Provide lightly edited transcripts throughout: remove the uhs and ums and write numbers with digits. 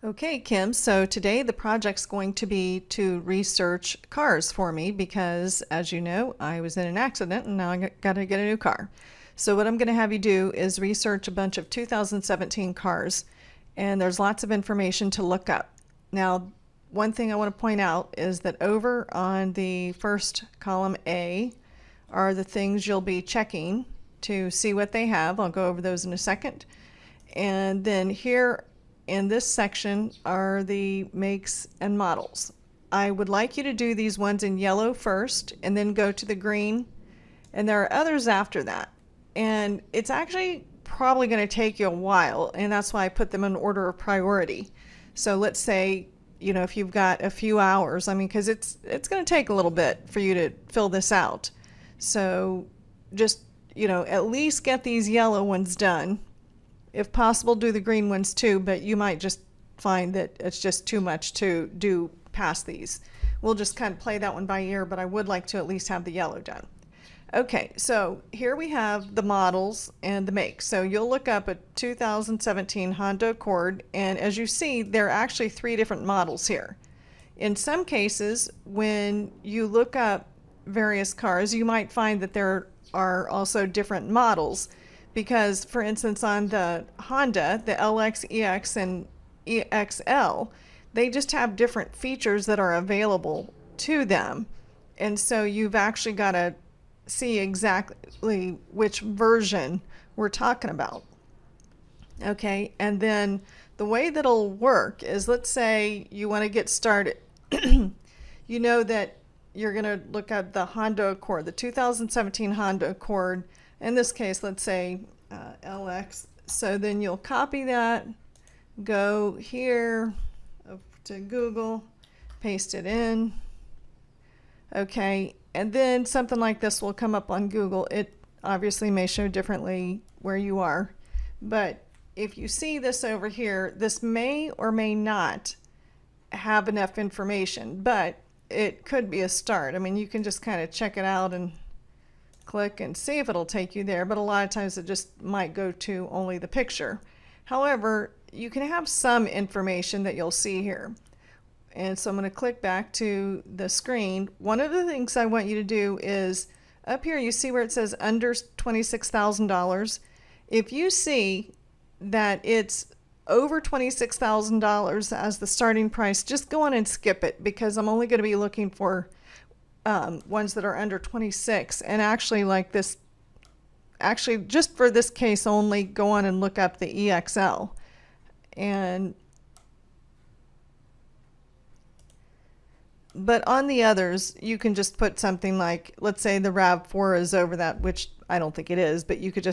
Okay, Kim, so today the project's going to be to research cars for me because, as you know, I was in an accident and now I got to get a new car. So what I'm going to have you do is research a bunch of 2017 cars, and there's lots of information to look up. Now, one thing I want to point out is that over on the first column A are the things you'll be checking to see what they have. I'll go over those in a second. And then here in this section are the makes and models. I would like you to do these ones in yellow first and then go to the green, and there are others after that. And it's actually probably going to take you a while, and that's why I put them in order of priority. So let's say, if you've got a few hours, because it's going to take a little bit for you to fill this out. So just, at least get these yellow ones done. If possible, do the green ones too, but you might just find that it's just too much to do past these. We'll just kind of play that one by ear, but I would like to at least have the yellow done. Okay, so here we have the models and the makes. So you'll look up a 2017 Honda Accord, and as you see, there are actually 3 different models here. In some cases, when you look up various cars, you might find that there are also different models. Because, for instance, on the Honda, the LX, EX, and EXL, they just have different features that are available to them. And so you've actually got to see exactly which version we're talking about. Okay, and then the way that'll work is, let's say you want to get started. You know that you're going to look at the Honda Accord, the 2017 Honda Accord. In this case, let's say LX. So then you'll copy that, go here to Google, paste it in. Okay, and then something like this will come up on Google. It obviously may show differently where you are, but if you see this over here, this may or may not have enough information, but it could be a start. You can just kind of check it out and click and see if it'll take you there, but a lot of times it just might go to only the picture. However, you can have some information that you'll see here. And so I'm going to click back to the screen. One of the things I want you to do is up here, you see where it says under $26,000. If you see that it's over $26,000 as the starting price, just go on and skip it, because I'm only going to be looking for ones that are under 26. And actually, just for this case only, go on and look up the EXL. But on the others, you can just put something like, let's say the RAV4 is over that, which I don't think it is, but you could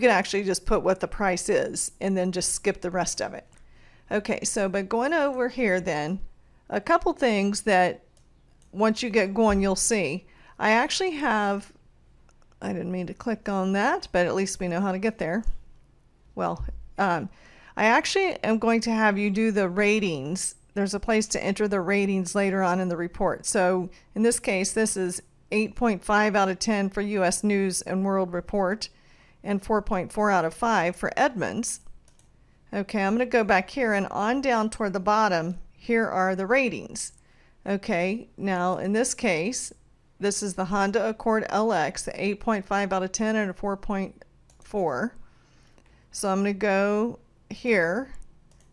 actually just put what the price is and then just skip the rest of it. Okay, so by going over here then, a couple things that once you get going you'll see. I didn't mean to click on that, but at least we know how to get there. Well, I actually am going to have you do the ratings. There's a place to enter the ratings later on in the report. So in this case, this is 8.5 out of 10 for U.S. News and World Report and 4.4 out of 5 for Edmunds. Okay, I'm going to go back here, and on down toward the bottom, here are the ratings. Okay, now in this case, this is the Honda Accord LX, 8.5 out of 10 and a 4.4. So I'm going to go here,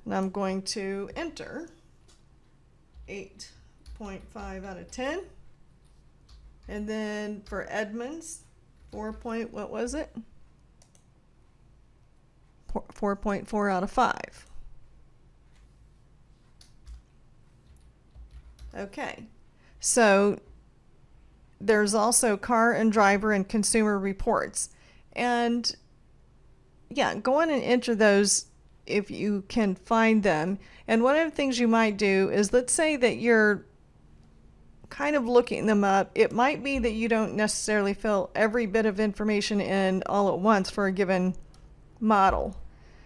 and I'm going to enter 8.5 out of 10. And then for Edmunds, 4.4 out of 5. Okay, so there's also car and driver and consumer reports. And yeah, go in and enter those if you can find them. And one of the things you might do is, let's say that you're kind of looking them up. It might be that you don't necessarily fill every bit of information in all at once for a given model.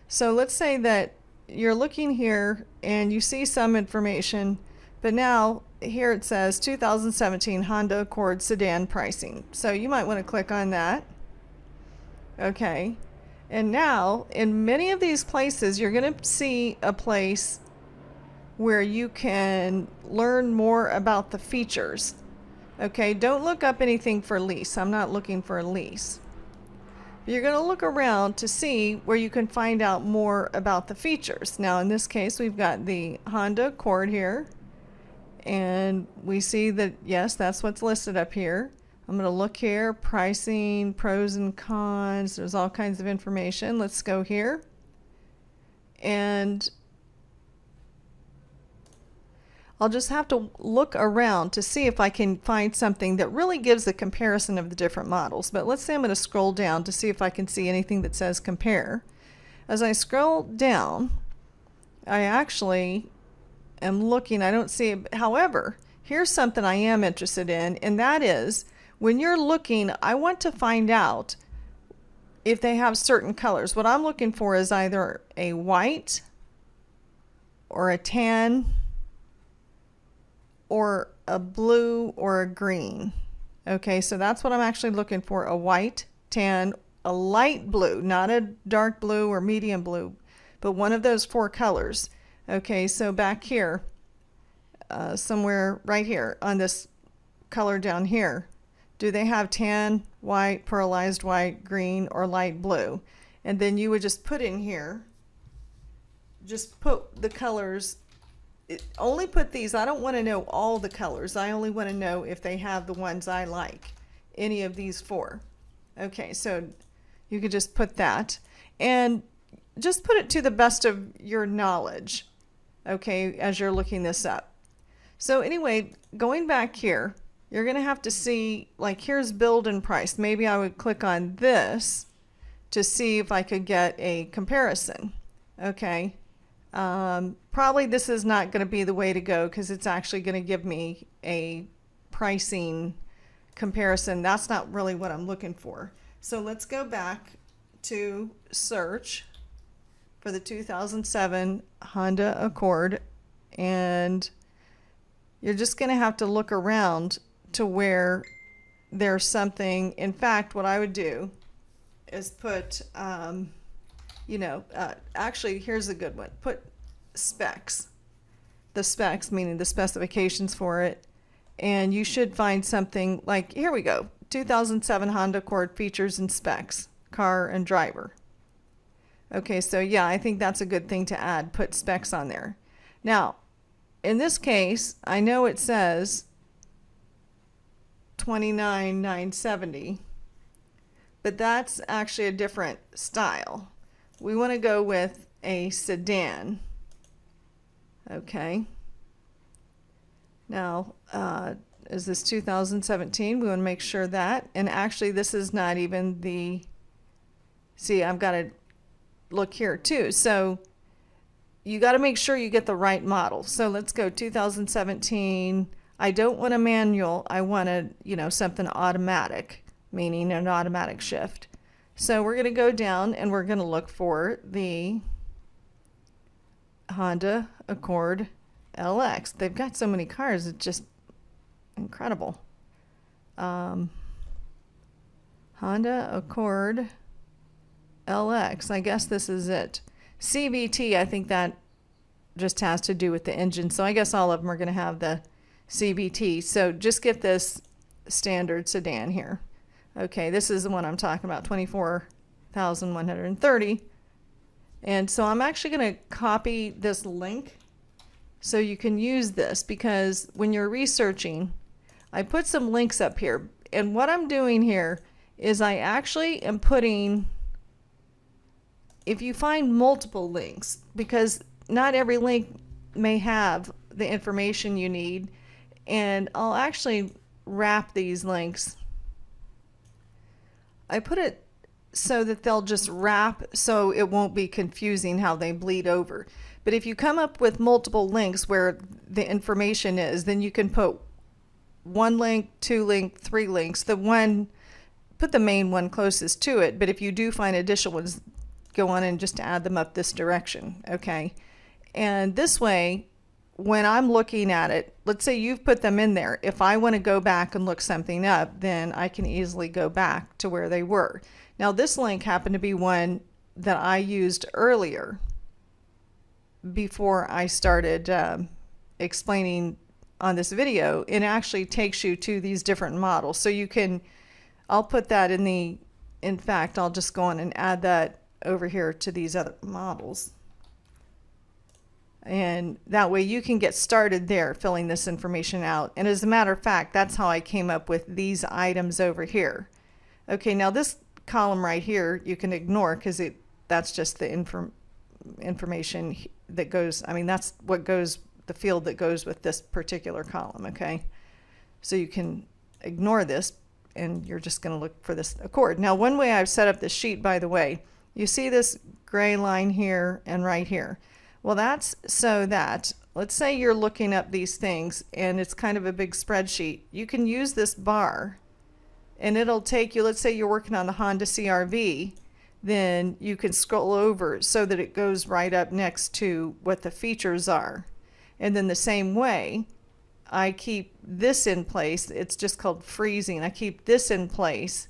So let's say that you're looking here and you see some information, but now here it says 2017 Honda Accord sedan pricing. So you might want to click on that. Okay. And now, in many of these places, you're going to see a place where you can learn more about the features. Okay, don't look up anything for lease. I'm not looking for a lease. You're going to look around to see where you can find out more about the features. Now, in this case, we've got the Honda Accord here. And we see that, yes, that's what's listed up here. I'm going to look here, pricing, pros and cons. There's all kinds of information. Let's go here. And I'll just have to look around to see if I can find something that really gives a comparison of the different models. But let's say I'm going to scroll down to see if I can see anything that says compare. As I scroll down, I actually am looking, I don't see it. However, here's something I am interested in, and that is when you're looking, I want to find out if they have certain colors. What I'm looking for is either a white or a tan or a blue or a green. Okay, so that's what I'm actually looking for, a white, tan, a light blue, not a dark blue or medium blue, but one of those four colors. Okay, so back here, somewhere right here on this color down here, do they have tan, white, pearlized white, green, or light blue? And then you would just put in here, just put the colors, only put these. I don't want to know all the colors. I only want to know if they have the ones I like, any of these four. Okay, so you could just put that and just put it to the best of your knowledge, okay, as you're looking this up. So anyway, going back here, you're going to have to see, like, here's build and price. Maybe I would click on this to see if I could get a comparison. Okay. Probably this is not going to be the way to go because it's actually going to give me a pricing comparison. That's not really what I'm looking for. So let's go back to search for the 2007 Honda Accord, and you're just going to have to look around to where there's something. In fact, what I would do is put, actually, here's a good one. Put specs. The specs, meaning the specifications for it. And you should find something like, here we go, 2007 Honda Accord features and specs, car and driver. Okay, so yeah, I think that's a good thing to add, put specs on there. Now, in this case, I know it says $29,970, but that's actually a different style. We want to go with a sedan. Okay. Now, is this 2017? We want to make sure that. And actually, this is not even the, see, I've got to look here too. So you got to make sure you get the right model. So let's go 2017. I don't want a manual. I want a, something automatic, meaning an automatic shift. So we're going to go down and we're going to look for the Honda Accord LX. They've got so many cars, it's just incredible. Honda Accord LX, I guess this is it. CVT, I think that just has to do with the engine. So I guess all of them are going to have the CVT. So just get this standard sedan here. Okay, this is the one I'm talking about, 24,130. And so I'm actually going to copy this link so you can use this, because when you're researching, I put some links up here. And what I'm doing here is I actually am putting, if you find multiple links, because not every link may have the information you need, and I'll actually wrap these links. I put it so that they'll just wrap so it won't be confusing how they bleed over. But if you come up with multiple links where the information is, then you can put one link, two link, three links. The one, put the main one closest to it, but if you do find additional ones, go on and just add them up this direction, okay? And this way, when I'm looking at it, let's say you've put them in there. If I want to go back and look something up, then I can easily go back to where they were. Now, this link happened to be one that I used earlier before I started explaining on this video. It actually takes you to these different models. So you can, I'll put that in fact, I'll just go on and add that over here to these other models. And that way you can get started there filling this information out. And as a matter of fact, that's how I came up with these items over here. Okay, now this column right here you can ignore because that's just the information that goes, I mean, that's what goes, the field that goes with this particular column. Okay, so you can ignore this and you're just going to look for this accord. Now, one way I've set up this sheet, by the way, you see this gray line here and right here. Well, that's so that, let's say you're looking up these things and it's kind of a big spreadsheet. You can use this bar and it'll take you, let's say you're working on the Honda CR-V, then you can scroll over so that it goes right up next to what the features are. And then the same way, I keep this in place. It's just called freezing. I keep this in place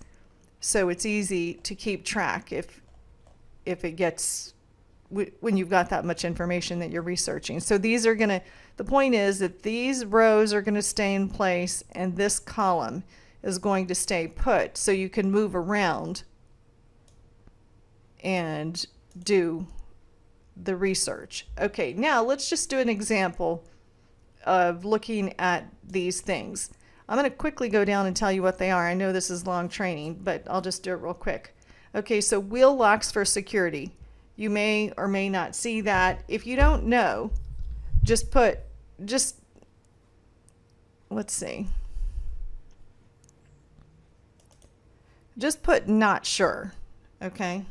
so it's easy to keep track if it gets, when you've got that much information that you're researching. So these are going to, the point is that these rows are going to stay in place and this column is going to stay put, so you can move around and do the research. Okay, now let's just do an example of looking at these things. I'm going to quickly go down and tell you what they are. I know this is long training, but I'll just do it real quick. Okay, so wheel locks for security. You may or may not see that. If you don't know, let's see. Just put not sure, okay?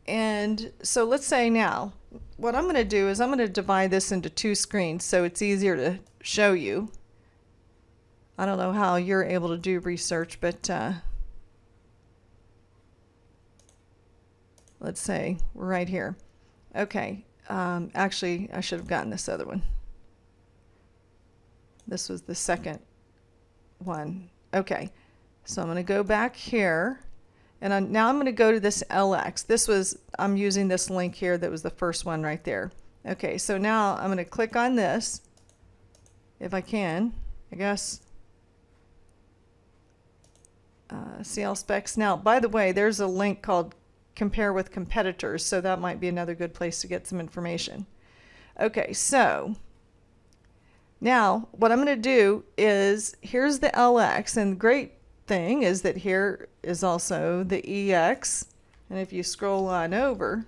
And so let's say now, what I'm going to do is I'm going to divide this into two screens so it's easier to show you. I don't know how you're able to do research, but let's say we're right here. Okay, actually I should have gotten this other one. This was the second one. Okay, so I'm going to go back here. And now I'm going to go to this LX. I'm using this link here that was the first one right there. Okay, so now I'm going to click on this, if I can, I guess. CL specs. Now, by the way, there's a link called Compare with Competitors, so that might be another good place to get some information. Okay, so now what I'm going to do is, here's the LX, and the great thing is that here is also the EX, and if you scroll on over,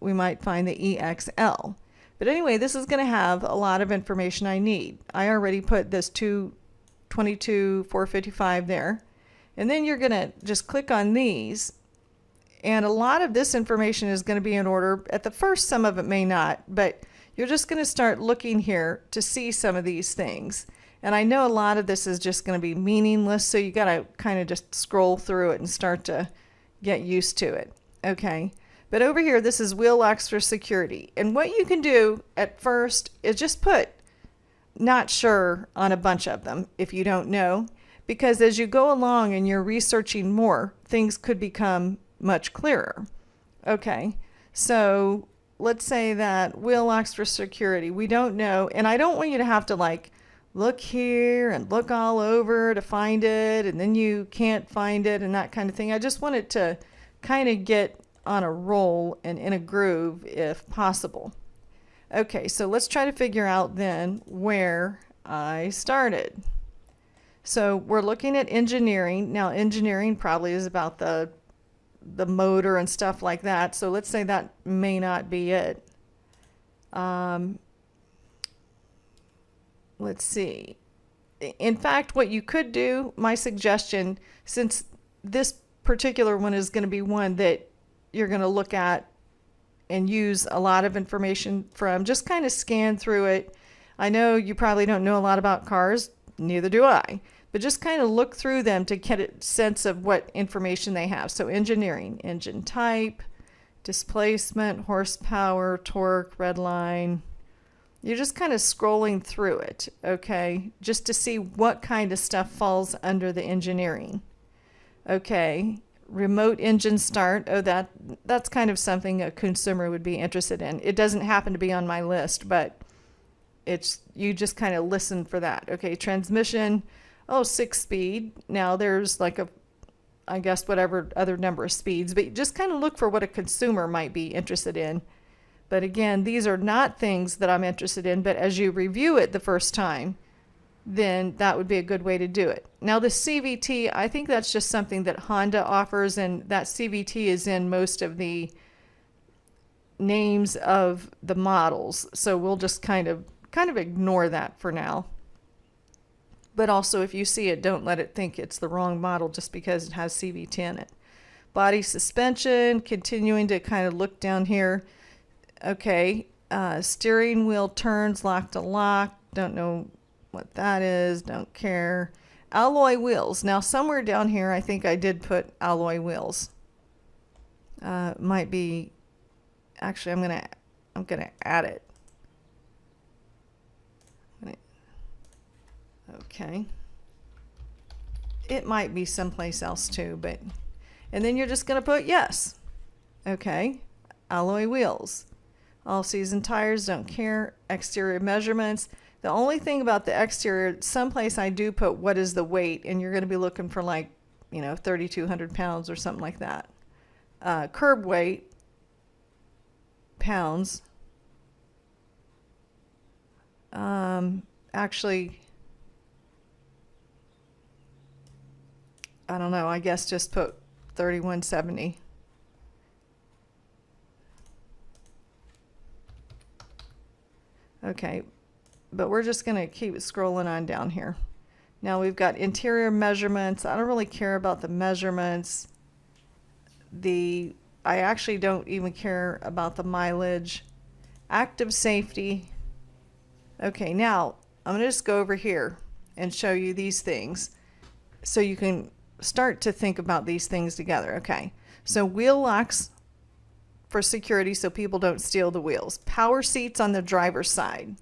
we might find the EXL. But anyway, this is going to have a lot of information I need. I already put this 222,455 there, and then you're going to just click on these, and a lot of this information is going to be in order. At the first, some of it may not, but you're just going to start looking here to see some of these things. And I know a lot of this is just going to be meaningless, so you got to kind of just scroll through it and start to get used to it. Okay, but over here, this is wheel locks for security. And what you can do at first is just put not sure on a bunch of them if you don't know, because as you go along and you're researching more, things could become much clearer. Okay, so let's say that wheel locks for security. We don't know, and I don't want you to have to like look here and look all over to find it, and then you can't find it and that kind of thing. I just want it to kind of get on a roll and in a groove if possible. Okay, so let's try to figure out then where I started. So we're looking at engineering. Now engineering probably is about the motor and stuff like that. So let's say that may not be it. Let's see. In fact, what you could do, my suggestion, since this particular one is going to be one that you're going to look at and use a lot of information from, just kind of scan through it. I know you probably don't know a lot about cars, neither do I, but just kind of look through them to get a sense of what information they have. So engineering, engine type, displacement, horsepower, torque, red line. You're just kind of scrolling through it, okay, just to see what kind of stuff falls under the engineering. Okay, remote engine start. Oh, that's kind of something a consumer would be interested in. It doesn't happen to be on my list, but it's, you just kind of listen for that. Okay, transmission. Oh, 6 speed. Now there's like a, I guess whatever other number of speeds, but just kind of look for what a consumer might be interested in. But again, these are not things that I'm interested in, but as you review it the first time, then that would be a good way to do it. Now the CVT, I think that's just something that Honda offers, and that CVT is in most of the names of the models. So we'll just kind of ignore that for now. But also if you see it, don't let it think it's the wrong model just because it has CVT in it. Body suspension, continuing to kind of look down here. Okay, steering wheel turns lock to lock. Don't know what that is, don't care. Alloy wheels. Now somewhere down here I think I did put alloy wheels. Might be, actually I'm gonna add it. Okay. It might be someplace else too, but, and then you're just gonna put yes. Okay, alloy wheels. All season tires, don't care. Exterior measurements. The only thing about the exterior, someplace I do put what is the weight, and you're going to be looking for like, 3,200 pounds or something like that. Curb weight, pounds. Actually, I don't know, I guess just put 3,170. Okay, but we're just going to keep scrolling on down here. Now we've got interior measurements. I don't really care about the measurements. I actually don't even care about the mileage. Active safety. Okay, now I'm going to just go over here and show you these things so you can start to think about these things together. Okay, so wheel locks for security so people don't steal the wheels. Power seats on the driver's side.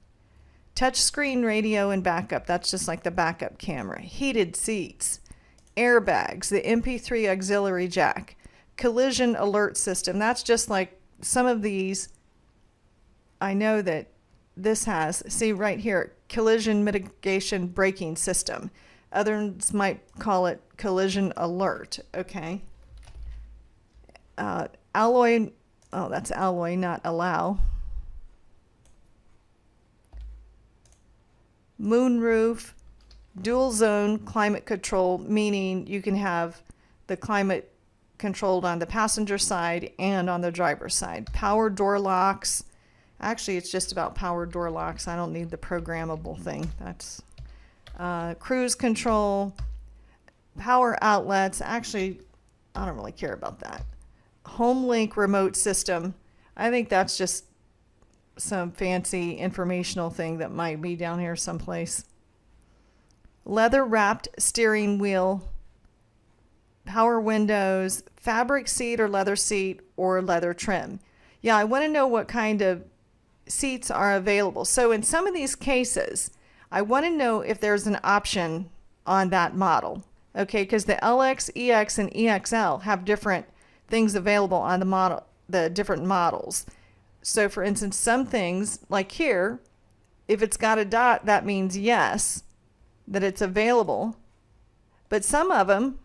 Touch screen radio and backup. That's just like the backup camera. Heated seats. Airbags. The MP3 auxiliary jack. Collision alert system. That's just like some of these. I know that this has, see right here, collision mitigation braking system. Others might call it collision alert. Okay. Alloy. Oh, that's alloy, not allow. Moonroof, dual zone climate control, meaning you can have the climate controlled on the passenger side and on the driver's side. Power door locks. Actually, it's just about power door locks. I don't need the programmable thing. That's cruise control, power outlets. Actually, I don't really care about that. HomeLink remote system. I think that's just some fancy informational thing that might be down here someplace. Leather wrapped steering wheel, power windows, fabric seat or leather trim. Yeah, I want to know what kind of seats are available. So in some of these cases, I want to know if there's an option on that model. Okay, because the LX, EX, and EXL have different things available on the different models. So for instance, some things like here, if it's got a dot, that means yes, that it's available. But some of them,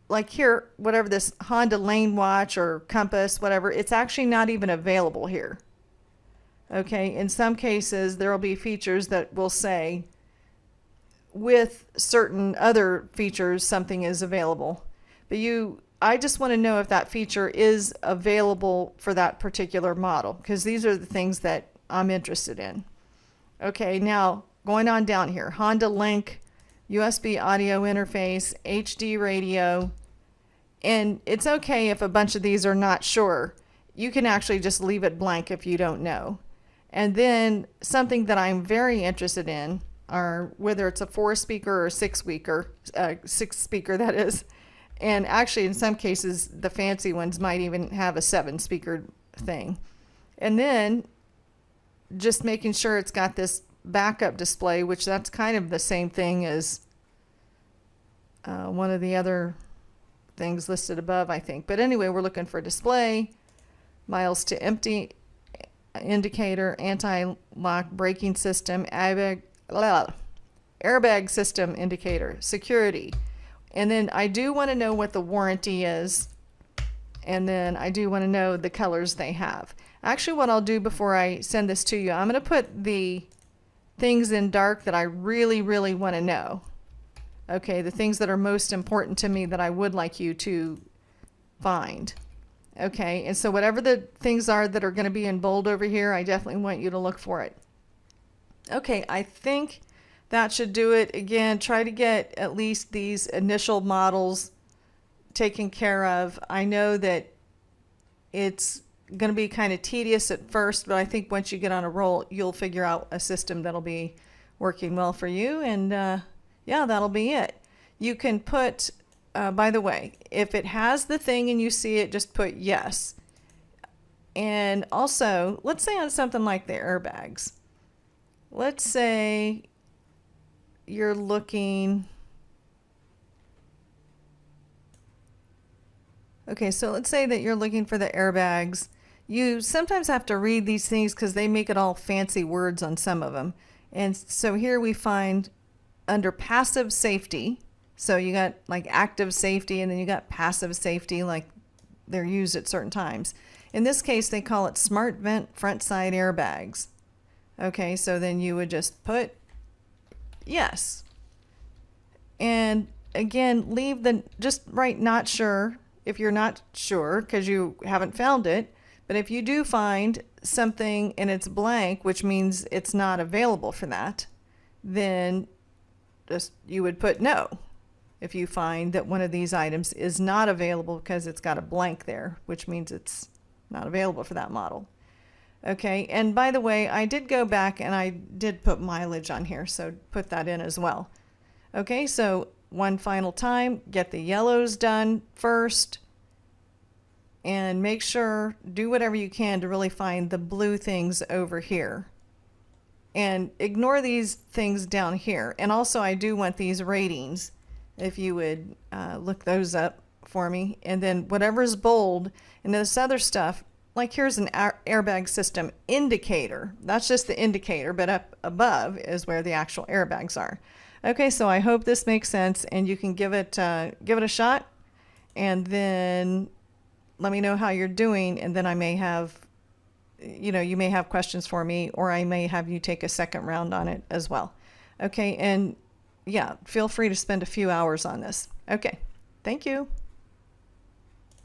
like here, whatever this Honda Lane Watch or Compass, whatever, it's actually not even available here. Okay, in some cases, there will be features that will say with certain other features, something is available. But I just want to know if that feature is available for that particular model, because these are the things that I'm interested in. Okay, now going on down here, Honda Link, USB audio interface, HD radio, and it's okay if a bunch of these are not sure. You can actually just leave it blank if you don't know. And then something that I'm very interested in are whether it's a 4-speaker or 6-speaker, 6-speaker that is. And actually, in some cases, the fancy ones might even have a 7-speaker thing. And then just making sure it's got this backup display, which that's kind of the same thing as one of the other things listed above, I think. But anyway, we're looking for display, miles to empty indicator, anti-lock braking system, airbag system indicator, security. And then I do want to know what the warranty is. And then I do want to know the colors they have. Actually, what I'll do before I send this to you, I'm going to put the things in dark that I really, really want to know. Okay, the things that are most important to me that I would like you to find. Okay, and so whatever the things are that are going to be in bold over here, I definitely want you to look for it. Okay, I think that should do it. Again, try to get at least these initial models taken care of. I know that it's going to be kind of tedious at first, but I think once you get on a roll, you'll figure out a system that'll be working well for you. And yeah, that'll be it. You can put, by the way, if it has the thing and you see it, just put yes. And also, let's say on something like the airbags, let's say you're looking, okay, so let's say that you're looking for the airbags. You sometimes have to read these things because they make it all fancy words on some of them. And so here we find under passive safety, so you got like active safety and then you got passive safety, like they're used at certain times. In this case, they call it smart vent front side airbags. Okay, so then you would just put yes. And again, leave the, just write not sure if you're not sure because you haven't found it. But if you do find something and it's blank, which means it's not available for that, then just you would put no. If you find that one of these items is not available because it's got a blank there, which means it's not available for that model. Okay, and by the way, I did go back and I did put mileage on here, so put that in as well. Okay, so one final time, get the yellows done first. And make sure, do whatever you can to really find the blue things over here. And ignore these things down here. And also I do want these ratings, if you would look those up for me. And then whatever's bold, and this other stuff, like here's an airbag system indicator. That's just the indicator, but up above is where the actual airbags are. Okay, so I hope this makes sense and you can give it a shot. And then let me know how you're doing, and then I may have, you know, you may have questions for me, or I may have you take a second round on it as well. Okay, and yeah, feel free to spend a few hours on this. Okay, thank you.